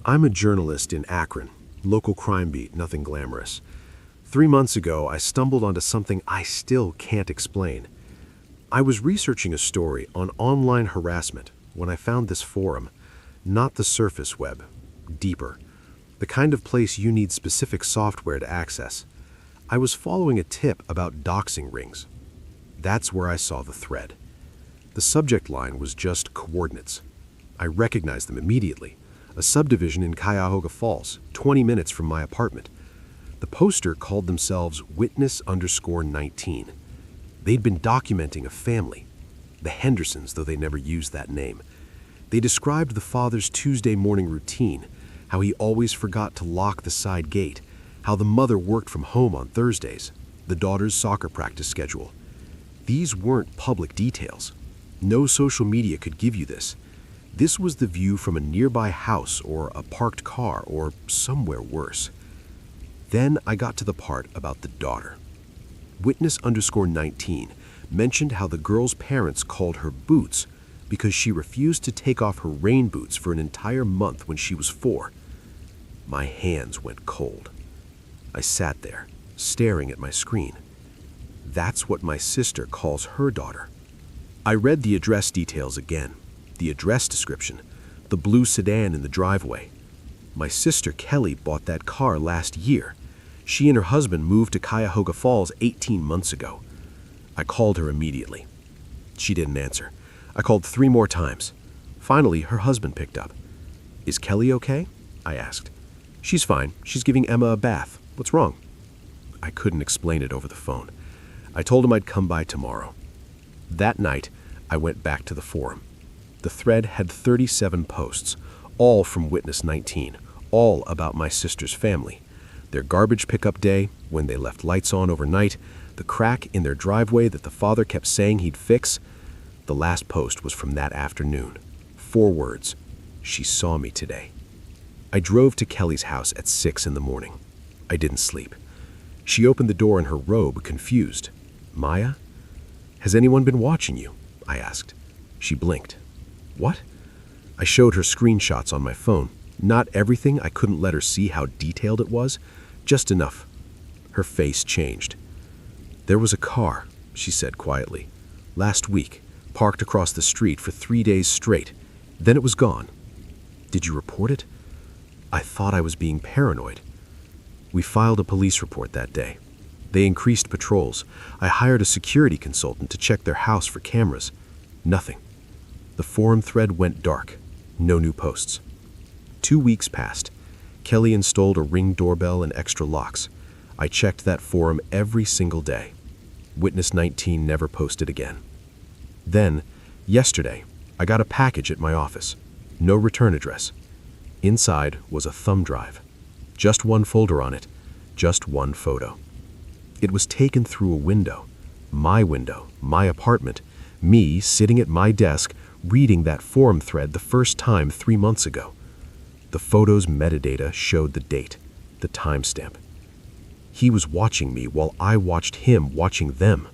I'm a journalist in Akron, local crime beat, nothing glamorous. 3 months ago, I stumbled onto something I still can't explain. I was researching a story on online harassment when I found this forum, not the surface web, deeper, the kind of place you need specific software to access. I was following a tip about doxing rings. That's where I saw the thread. The subject line was just coordinates. I recognized them immediately. A subdivision in Cuyahoga Falls, 20 minutes from my apartment. The poster called themselves Witness_19. They'd been documenting a family, the Hendersons, though they never used that name. They described the father's Tuesday morning routine, how he always forgot to lock the side gate, how the mother worked from home on Thursdays, the daughter's soccer practice schedule. These weren't public details. No social media could give you this. This was the view from a nearby house or a parked car or somewhere worse. Then I got to the part about the daughter. Witness_19 mentioned how the girl's parents called her Boots because she refused to take off her rain boots for an entire month when she was 4. My hands went cold. I sat there, staring at my screen. That's what my sister calls her daughter. I read the address details again, the address description, the blue sedan in the driveway. My sister Kelly bought that car last year. She and her husband moved to Cuyahoga Falls 18 months ago. I called her immediately. She didn't answer. I called 3 more times. Finally, her husband picked up. "Is Kelly okay?" I asked. "She's fine. She's giving Emma a bath. What's wrong?" I couldn't explain it over the phone. I told him I'd come by tomorrow. That night, I went back to the forum. The thread had 37 posts, all from Witness19, all about my sister's family. Their garbage pickup day, when they left lights on overnight, the crack in their driveway that the father kept saying he'd fix. The last post was from that afternoon. 4 words: "She saw me today." I drove to Kelly's house at 6 in the morning. I didn't sleep. She opened the door in her robe, confused. "Maya? Has anyone been watching you?" I asked. She blinked. "What?" I showed her screenshots on my phone. Not everything, I couldn't let her see how detailed it was. Just enough. Her face changed. "There was a car," she said quietly, "last week, parked across the street for 3 days straight. Then it was gone. Did you report it?" I thought I was being paranoid. We filed a police report that day. They increased patrols. I hired a security consultant to check their house for cameras. Nothing. The forum thread went dark. No new posts. 2 weeks passed. Kelly installed a Ring doorbell and extra locks. I checked that forum every single day. Witness19 never posted again. Then, yesterday, I got a package at my office. No return address. Inside was a thumb drive. Just one folder on it. Just one photo. It was taken through a window, my apartment, me sitting at my desk reading that forum thread the first time 3 months ago. The photo's metadata showed the date, the timestamp. He was watching me while I watched him watching them.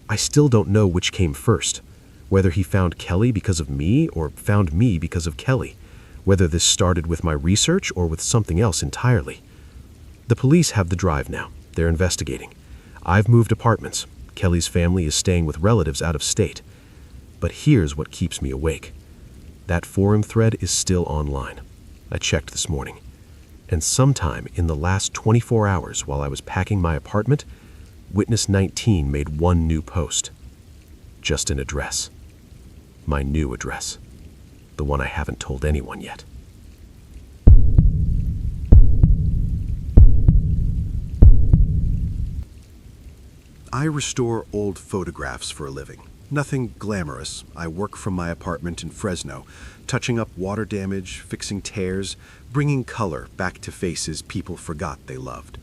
I still don't know which came first, whether he found Kelly because of me or found me because of Kelly, whether this started with my research or with something else entirely. The police have the drive now. They're investigating. I've moved apartments. Kelly's family is staying with relatives out of state. But here's what keeps me awake. That forum thread is still online. I checked this morning. And sometime in the last 24 hours while I was packing my apartment, Witness19 made one new post. Just an address. My new address. The one I haven't told anyone yet. I restore old photographs for a living. Nothing glamorous. I work from my apartment in Fresno, touching up water damage, fixing tears, bringing color back to faces people forgot they loved.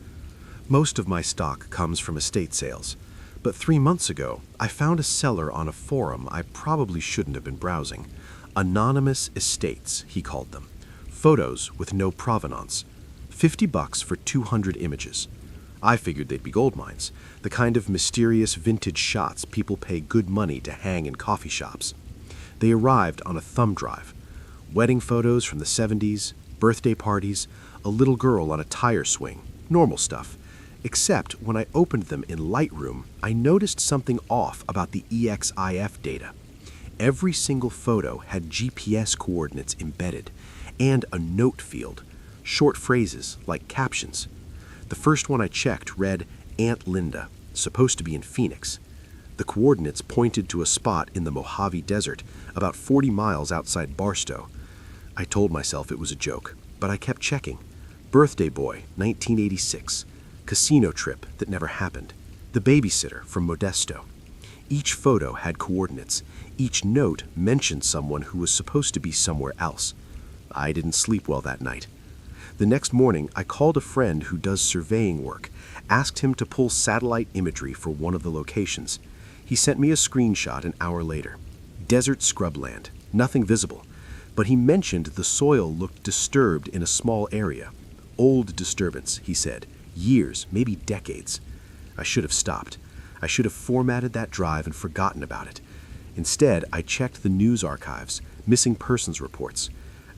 Most of my stock comes from estate sales, but 3 months ago, I found a seller on a forum I probably shouldn't have been browsing. Anonymous estates, he called them. Photos with no provenance. $50 for 200 images. I figured they'd be gold mines, the kind of mysterious vintage shots people pay good money to hang in coffee shops. They arrived on a thumb drive. Wedding photos from the 70s, Birthday parties, a little girl on a tire swing, normal stuff. Except when I opened them in Lightroom, I noticed something off about the EXIF data. Every single photo had GPS coordinates embedded, and a note field, short phrases like captions. The first one I checked read, Aunt Linda, supposed to be in Phoenix. The coordinates pointed to a spot in the Mojave Desert, about 40 miles outside Barstow. I told myself it was a joke, but I kept checking. Birthday boy, 1986. Casino trip that never happened. The babysitter from Modesto. Each photo had coordinates. Each note mentioned someone who was supposed to be somewhere else. I didn't sleep well that night. The next morning, I called a friend who does surveying work, asked him to pull satellite imagery for one of the locations. He sent me a screenshot an hour later. Desert scrubland, nothing visible, but he mentioned the soil looked disturbed in a small area. Old disturbance, he said. Years, maybe decades. I should have stopped. I should have formatted that drive and forgotten about it. Instead, I checked the news archives, missing persons reports.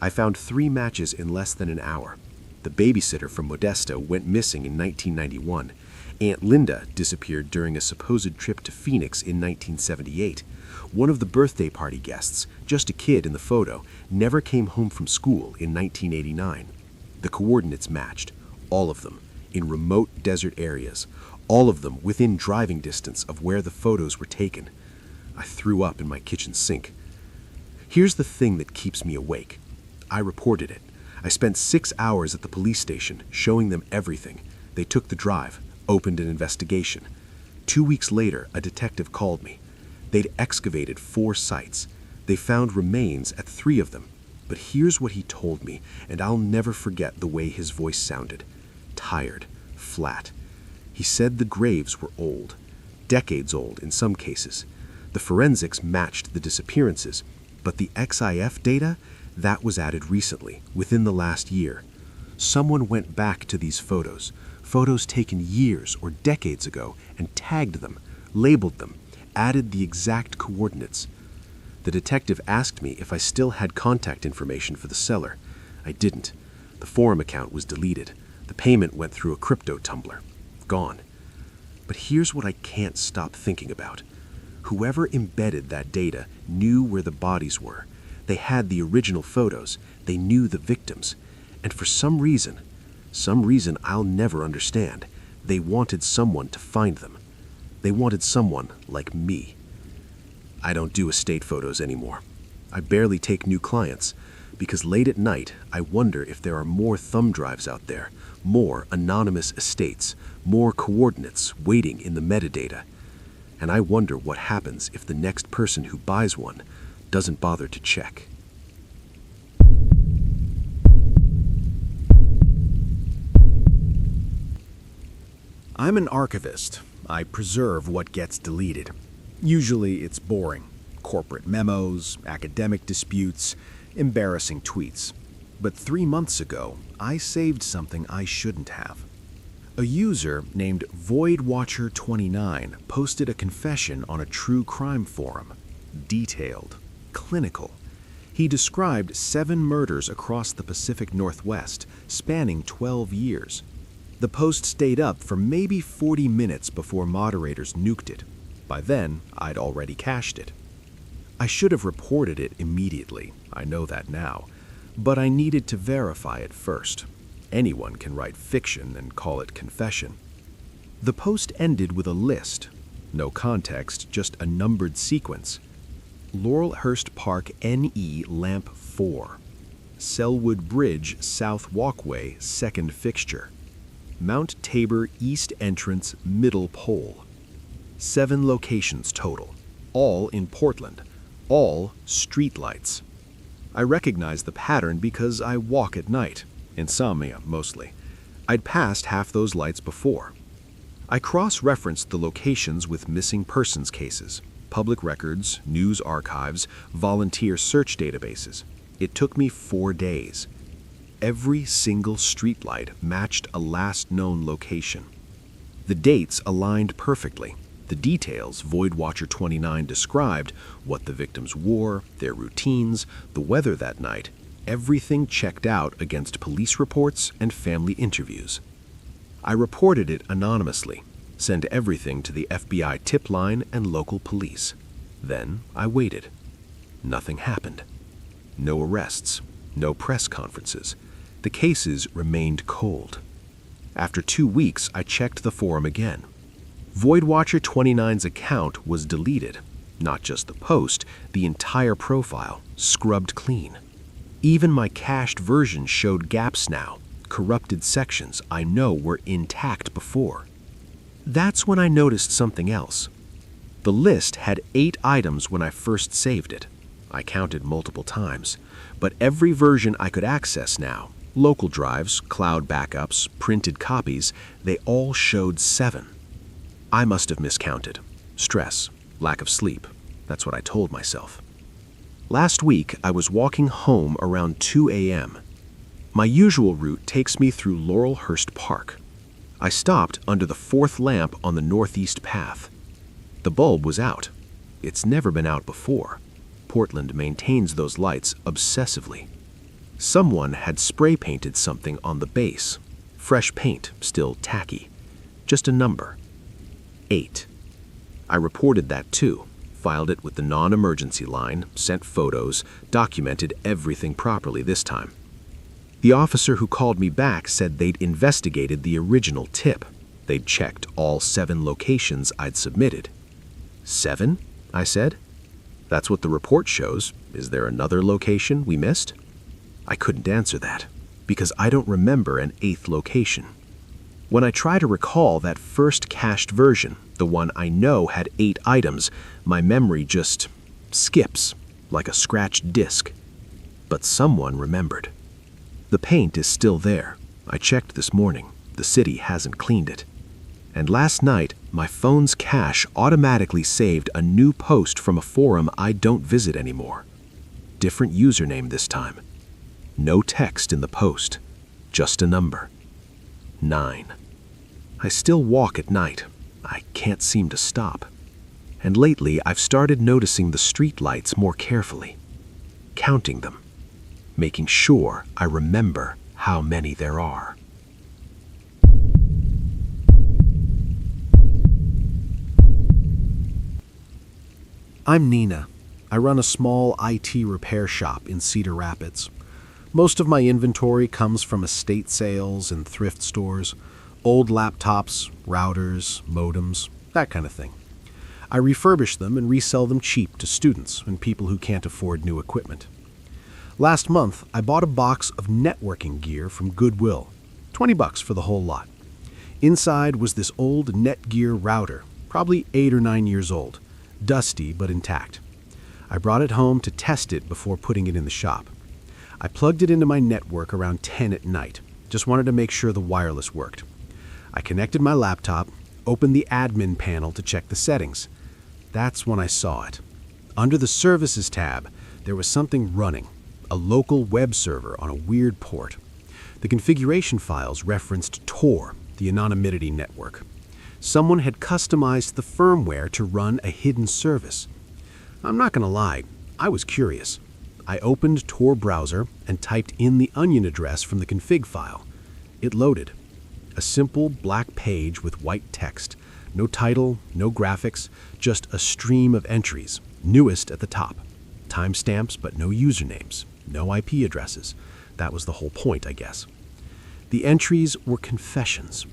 I found 3 matches in less than an hour. The babysitter from Modesto went missing in 1991. Aunt Linda disappeared during a supposed trip to Phoenix in 1978. One of the birthday party guests, just a kid in the photo, never came home from school in 1989. The coordinates matched, all of them, in remote desert areas, all of them within driving distance of where the photos were taken. I threw up in my kitchen sink. Here's the thing that keeps me awake. I reported it. I spent 6 hours at the police station, showing them everything. They took the drive, opened an investigation. 2 weeks later, a detective called me. They'd excavated 4 sites. They found remains at 3 of them. But here's what he told me, and I'll never forget the way his voice sounded. Tired, flat. He said the graves were old, decades old in some cases. The forensics matched the disappearances, but the XIF data, that was added recently, within the last year. Someone went back to these photos taken years or decades ago, and tagged them, labeled them, added the exact coordinates. The detective asked me if I still had contact information for the seller. I didn't. The forum account was deleted. The payment went through a crypto tumbler. Gone. But here's what I can't stop thinking about. Whoever embedded that data knew where the bodies were. They had the original photos. They knew the victims. And for some reason I'll never understand, they wanted someone to find them. They wanted someone like me. I don't do estate photos anymore. I barely take new clients, because late at night I wonder if there are more thumb drives out there, more anonymous estates, more coordinates waiting in the metadata. And I wonder what happens if the next person who buys one doesn't bother to check. I'm an archivist. I preserve what gets deleted. Usually it's boring. Corporate memos, academic disputes, embarrassing tweets. But 3 months ago, I saved something I shouldn't have. A user named VoidWatcher29 posted a confession on a true crime forum. Detailed. Clinical. He described 7 murders across the Pacific Northwest, spanning 12 years. The post stayed up for maybe 40 minutes before moderators nuked it. By then, I'd already cached it. I should have reported it immediately, I know that now, but I needed to verify it first. Anyone can write fiction and call it confession. The post ended with a list. No context, just a numbered sequence. Laurelhurst Park NE Lamp 4. Selwood Bridge South Walkway Second Fixture. Mount Tabor East Entrance Middle Pole. 7 locations total, all in Portland, all streetlights. I recognize the pattern because I walk at night, insomnia mostly. I'd passed half those lights before. I cross-referenced the locations with missing persons cases, public records, news archives, volunteer search databases. It took me 4 days. Every single streetlight matched a last known location. The dates aligned perfectly. The details VoidWatcher29 described, what the victims wore, their routines, the weather that night, Everything checked out against police reports and family interviews. I reported it anonymously, sent everything to the FBI tip line and local police. Then I waited. Nothing happened. No arrests, no press conferences. The cases remained cold. After 2 weeks, I checked the forum again. Voidwatcher 29's account was deleted. Not just the post, the entire profile, scrubbed clean. Even my cached version showed gaps now, corrupted sections I know were intact before. That's when I noticed something else. The list had 8 items when I first saved it. I counted multiple times, but every version I could access now, local drives, cloud backups, printed copies, they all showed 7. I must have miscounted. Stress, lack of sleep, that's what I told myself. Last week, I was walking home around 2 a.m. My usual route takes me through Laurelhurst Park. I stopped under the 4th lamp on the northeast path. The bulb was out. It's never been out before. Portland maintains those lights obsessively. Someone had spray painted something on the base. Fresh paint, still tacky. Just a number. 8. I reported that too. Filed it with the non-emergency line, sent photos, documented everything properly this time. The officer who called me back said they'd investigated the original tip. They'd checked all 7 locations I'd submitted. 7? I said. That's what the report shows. Is there another location we missed? I couldn't answer that, because I don't remember an 8th location. When I try to recall that first cached version, the one I know had 8 items, my memory just skips, like a scratched disc. But someone remembered. The paint is still there. I checked this morning. The city hasn't cleaned it. And last night, my phone's cache automatically saved a new post from a forum I don't visit anymore. Different username this time. No text in the post, just a number. 9. I still walk at night. I can't seem to stop. And lately, I've started noticing the street lights more carefully, counting them, making sure I remember how many there are. I'm Nina. I run a small IT repair shop in Cedar Rapids. Most of my inventory comes from estate sales and thrift stores, old laptops, routers, modems, that kind of thing. I refurbish them and resell them cheap to students and people who can't afford new equipment. Last month, I bought a box of networking gear from Goodwill, $20 for the whole lot. Inside was this old Netgear router, probably 8 or 9 years old, dusty but intact. I brought it home to test it before putting it in the shop. I plugged it into my network around 10 at night, just wanted to make sure the wireless worked. I connected my laptop, opened the admin panel to check the settings. That's when I saw it. Under the Services tab, there was something running, a local web server on a weird port. The configuration files referenced Tor, the anonymity network. Someone had customized the firmware to run a hidden service. I'm not going to lie, I was curious. I opened Tor browser and typed in the onion address from the config file. It loaded. A simple black page with white text. No title, no graphics, just a stream of entries, newest at the top. Timestamps, but no usernames, no IP addresses. That was the whole point, I guess. The entries were confessions.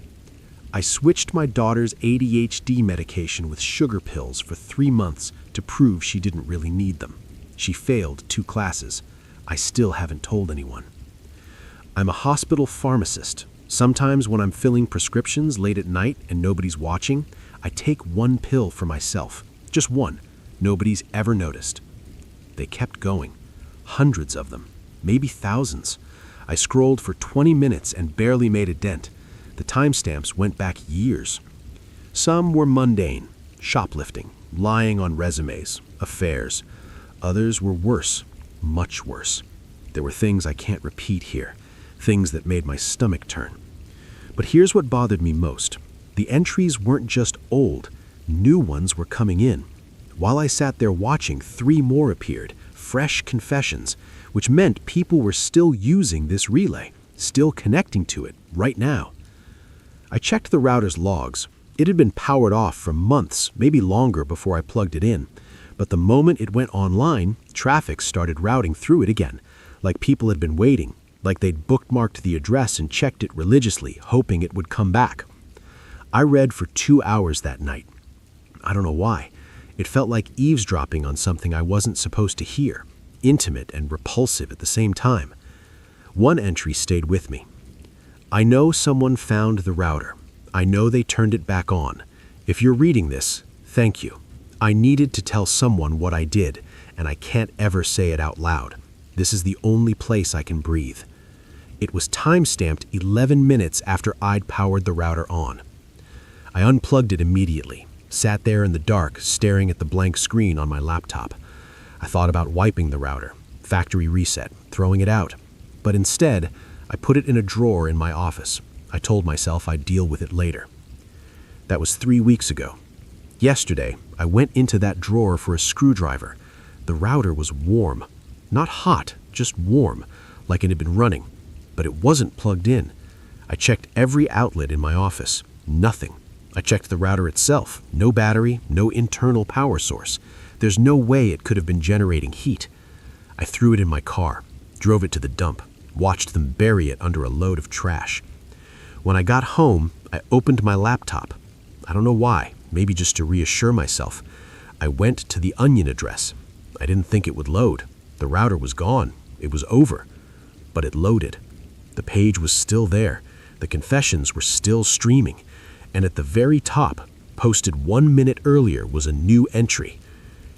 I switched my daughter's ADHD medication with sugar pills for 3 months to prove she didn't really need them. She failed 2 classes. I still haven't told anyone. I'm a hospital pharmacist. Sometimes when I'm filling prescriptions late at night and nobody's watching, I take 1 pill for myself. Just 1. Nobody's ever noticed. They kept going. Hundreds of them. Maybe thousands. I scrolled for 20 minutes and barely made a dent. The timestamps went back years. Some were mundane, shoplifting, lying on resumes, affairs. Others were worse, much worse. There were things I can't repeat here, things that made my stomach turn. But here's what bothered me most. The entries weren't just old, new ones were coming in. While I sat there watching, 3 more appeared, fresh confessions, which meant people were still using this relay, still connecting to it right now. I checked the router's logs. It had been powered off for months, maybe longer before I plugged it in. But the moment it went online, traffic started routing through it again, like people had been waiting, like they'd bookmarked the address and checked it religiously, hoping it would come back. I read for 2 hours that night. I don't know why. It felt like eavesdropping on something I wasn't supposed to hear, intimate and repulsive at the same time. One entry stayed with me. I know someone found the router. I know they turned it back on. If you're reading this, thank you. I needed to tell someone what I did, and I can't ever say it out loud. This is the only place I can breathe. It was time-stamped 11 minutes after I'd powered the router on. I unplugged it immediately, sat there in the dark, staring at the blank screen on my laptop. I thought about wiping the router, factory reset, throwing it out. But instead, I put it in a drawer in my office. I told myself I'd deal with it later. That was 3 weeks ago. Yesterday, I went into that drawer for a screwdriver. The router was warm. Not hot, just warm, like it had been running. But it wasn't plugged in. I checked every outlet in my office. Nothing. I checked the router itself. No battery, no internal power source. There's no way it could have been generating heat. I threw it in my car, drove it to the dump, watched them bury it under a load of trash. When I got home, I opened my laptop. I don't know why, maybe just to reassure myself. I went to the Onion address. I didn't think it would load. The router was gone. It was over. But it loaded. The page was still there. The confessions were still streaming. And at the very top, posted 1 minute earlier, was a new entry.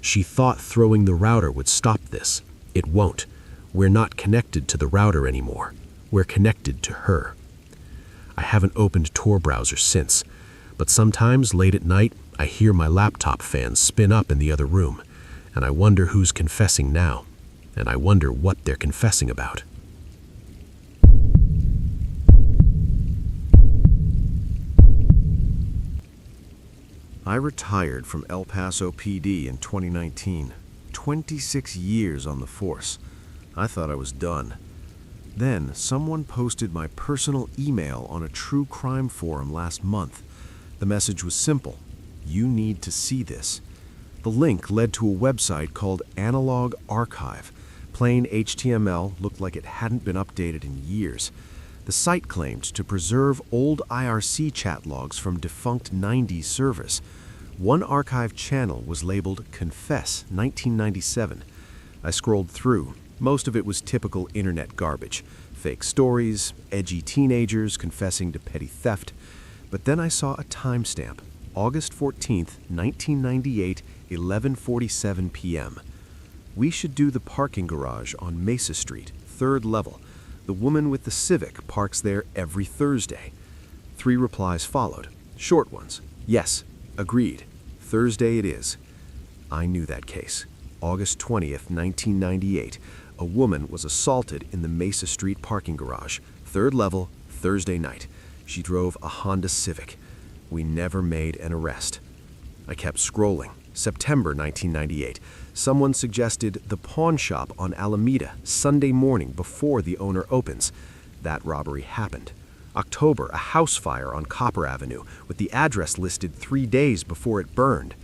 She thought throwing the router would stop this. It won't. We're not connected to the router anymore. We're connected to her. I haven't opened Tor browser since, but sometimes late at night, I hear my laptop fans spin up in the other room, and I wonder who's confessing now, and I wonder what they're confessing about. I retired from El Paso PD in 2019. 26 years on the force. I thought I was done. Then, someone posted my personal email on a true crime forum last month. The message was simple. You need to see this. The link led to a website called Analog Archive. Plain HTML looked like it hadn't been updated in years. The site claimed to preserve old IRC chat logs from defunct 90s servers. One archive channel was labeled Confess 1997. I scrolled through. Most of it was typical internet garbage. Fake stories, edgy teenagers confessing to petty theft. But then I saw a timestamp, August 14th, 1998, 11:47 p.m. We should do the parking garage on Mesa Street, 3rd level. The woman with the Civic parks there every Thursday. 3 replies followed, short ones. Yes, agreed. Thursday it is. I knew that case. August 20th, 1998. A woman was assaulted in the Mesa Street parking garage, 3rd level, Thursday night. She drove a Honda Civic. We never made an arrest. I kept scrolling. September 1998. Someone suggested the pawn shop on Alameda Sunday morning before the owner opens. That robbery happened. October, a house fire on Copper Avenue with the address listed 3 days before it burned.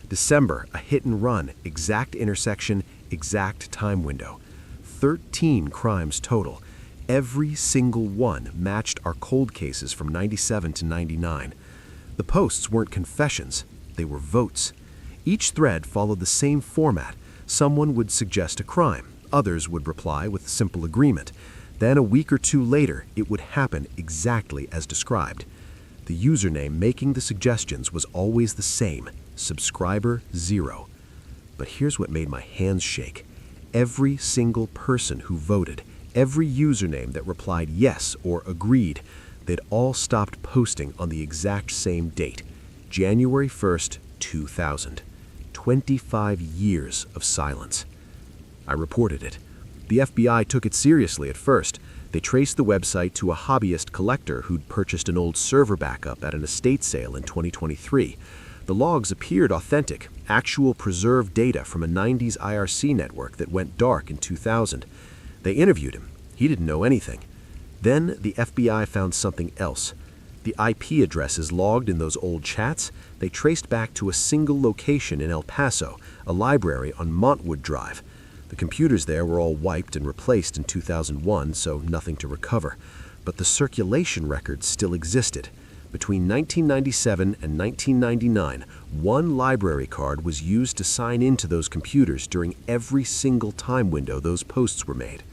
December, a hit and run, exact intersection, exact time window. 13 crimes total. Every single one matched our cold cases from 97 to 99. The posts weren't confessions, they were votes. Each thread followed the same format. Someone would suggest a crime. Others would reply with simple agreement. Then a week or two later, it would happen exactly as described. The username making the suggestions was always the same, subscriber0. But here's what made my hands shake. Every single person who voted, every username that replied yes or agreed, they'd all stopped posting on the exact same date, January 1st, 2000. 25 years of silence. I reported it. The FBI took it seriously at first. They traced the website to a hobbyist collector who'd purchased an old server backup at an estate sale in 2023. The logs appeared authentic, actual preserved data from a 90s IRC network that went dark in 2000. They interviewed him. He didn't know anything. Then the FBI found something else. The IP addresses logged in those old chats, they traced back to a single location in El Paso, a library on Montwood Drive. The computers there were all wiped and replaced in 2001, so nothing to recover. But the circulation records still existed. Between 1997 and 1999, one library card was used to sign into those computers during every single time window those posts were made.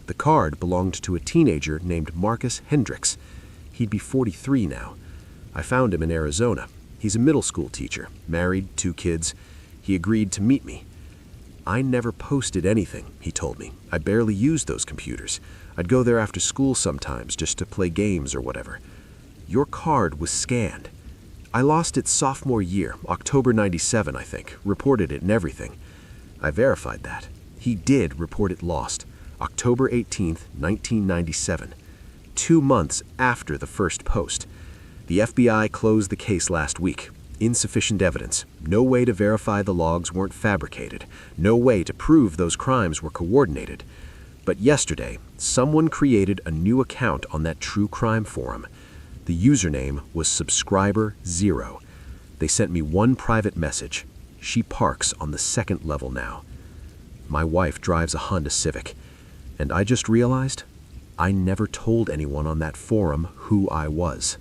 The card belonged to a teenager named Marcus Hendricks. He'd be 43 now. I found him in Arizona. He's a middle school teacher, married, 2 kids. He agreed to meet me. I never posted anything, he told me. I barely used those computers. I'd go there after school sometimes just to play games or whatever. Your card was scanned. I lost it sophomore year, October 97, I think, reported it and everything. I verified that. He did report it lost, October 18th, 1997, 2 months after the first post. The FBI closed the case last week. Insufficient evidence. No way to verify the logs weren't fabricated. No way to prove those crimes were coordinated. But yesterday, someone created a new account on that true crime forum. The username was subscriber0. They sent me one private message. She parks on the 2nd level now. My wife drives a Honda Civic, and I just realized I never told anyone on that forum who I was.